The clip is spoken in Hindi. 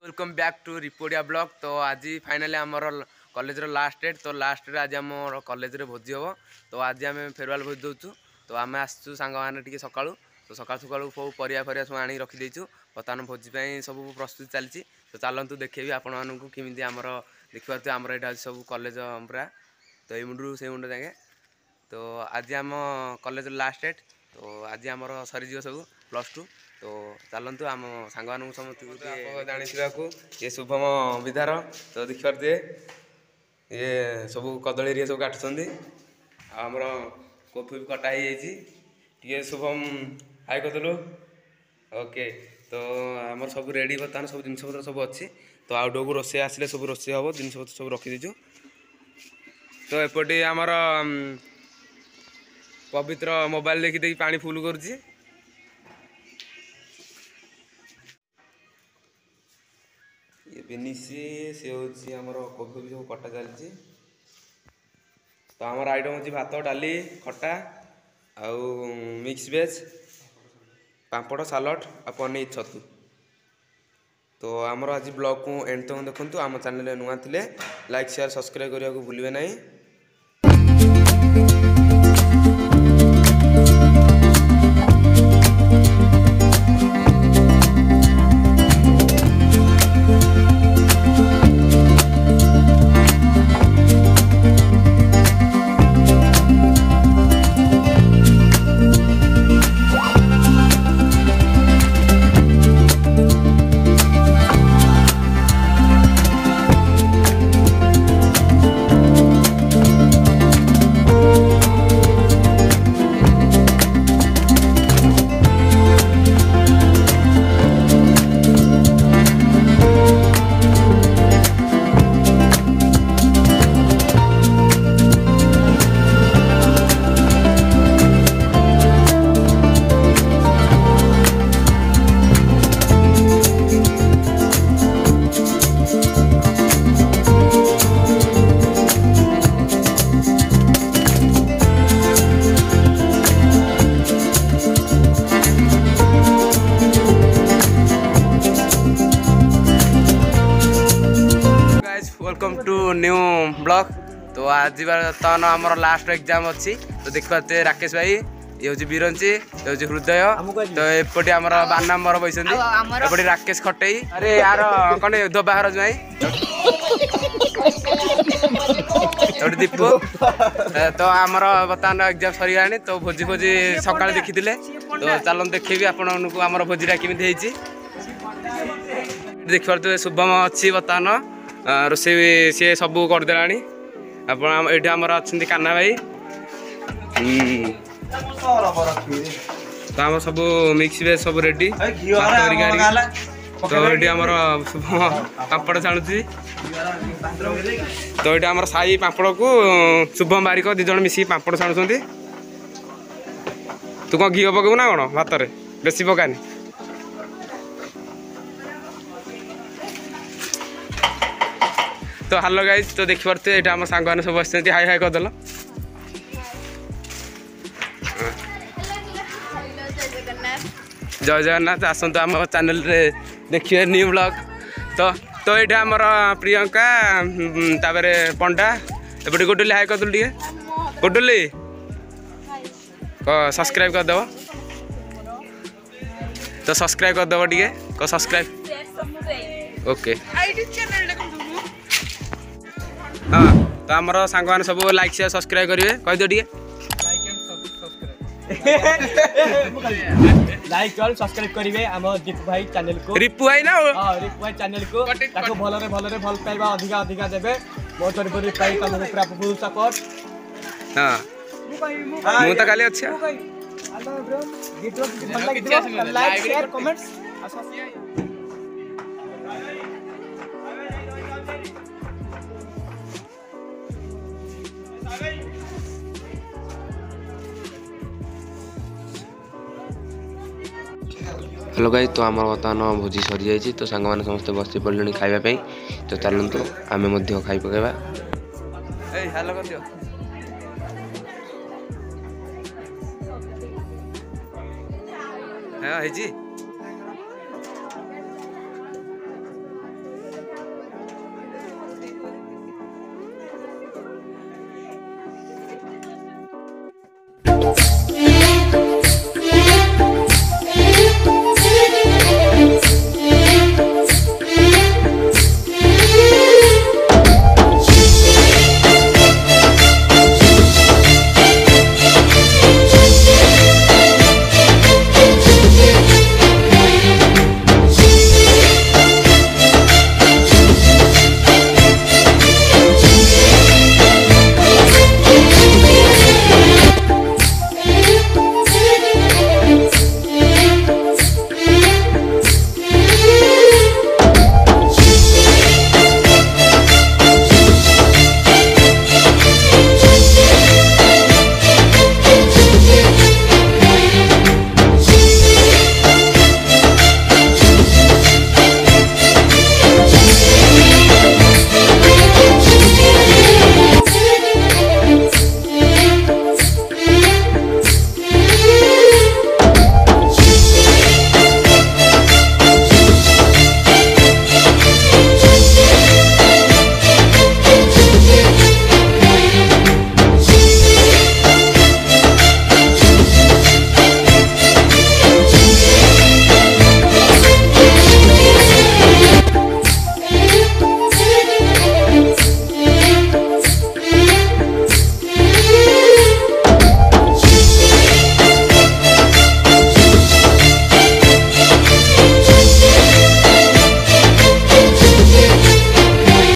वेलकम बैक टू रिपोर्टिया ब्लॉग। तो आज फाइनाली आमर कॉलेज लास्ट डेट। तो लास्ट डेट आज आम कॉलेज रे भोजी हम। तो आज आम फेरवेल भोज दूँ। तो आम आसु सांग मैंने सका तो सका सब परिया सब आनी रखीदेचु। बर्तमान भोजी सब प्रस्तुति चलती। तो चलतु देखेबी आपण मानू केमी आमर देखिए आमर यहाँ सब कॉलेज पूरा। तो ये मुंडू से मुंड जाए। तो आज आम कॉलेज लास्ट डेट। तो आज आमर सरीज सब +2। तो चलतु आम सांग मानू समस्त जानी को ये शुभम विधार। तो देखिए ये सब कदली सब काटुंट आमर कॉफी भी कटा ही शुभम हाई करदेलु। ओके तो आमर सब रेडी बर्तमान सब जिन पतर सब अच्छी। तो आउट को रोसे आसिले सब रोसे हम जिन पतर सब रखीदीचु। तो एपटे आमर पवित्र मोबाइल देखी पानी फुल करुच्ची। ये बेनिसी सी हूँ आमर कोबी भी सब कटा चलती। तो आमर आइटम हूँ भात डाली खटा आउ मिक्स वेज पापड़ सालड आ पनीर छतु। तो आमर आज ब्लॉग को एंड तक देखूँ। आम चैनल नुआ थे लाइक शेयर सब्सक्राइब करने को भूलिए नहीं। Welcome to new blog. तो आज बर्तमान आमर लास्ट एग्जाम अच्छी। तो देखते राकेश भाई ये हूँ बिरंची ये हूँ हृदय। तो एपटे आमर बाना मोर बैस एपटे राकेश खटई। अरे यार कौन दबाहर जाए दीपू। तो आमर बर्तमान एग्जाम सरीगला। तो भोजी भोजी सकाल देखी। तो चलो देखेबी आपको आमर भोजीटा केमी देखिए। तो शुभम अच्छी बर्तमान रोसे सी सब करदेला। ये आमर अच्छा कान्हा भाई। तो आम सब मिक्स वेज सब रेडी। तो ये आमर शुभम पापड़ छाणुची। तो ये आमर साई पापड़ को शुभम बारिक दिज मिसिक पापड़ छाणुंट। तू कौन घी पकऊ ना कौन भात में बेसी पकानी। तो हेलो गाइज। तो देखी पारे ये आम सांग मैंने सब बस हाई हाई करदेल। जय जगन्नाथ आसतु आम चैनल रे देखिए न्यू ब्लॉग। तो ये आमर प्रियंका तापर पंडा एपटे गुडुली हाई करदेलु टे गुडुली सब्सक्राइब करदेव। तो सब्सक्राइब करदेव टे सब्सक्राइब। ओके हाँ। तो आमर सांग मैंने सब लाइक शेयर सब्सक्राइब करेंगे कहीदे टे लाइक और सब्सक्राइब करेंगे आम दीपू भाई चैनल को। रिपु भाई ना रिपू भाई चैनल को भलरे भलरे भल पाइबा अधिका अधिका देबे। मोर तरफ पाई तुमको पूरा फुल सपोर्ट। हां मु तो खाली अच्छा like share comments. Hello guys. तो आम बर्तमान भोजी सरी जाइए। तो सांग मैंने समस्त बस पड़े खावाई। तो चलतु आम खाई पकेबा। हाँ है जी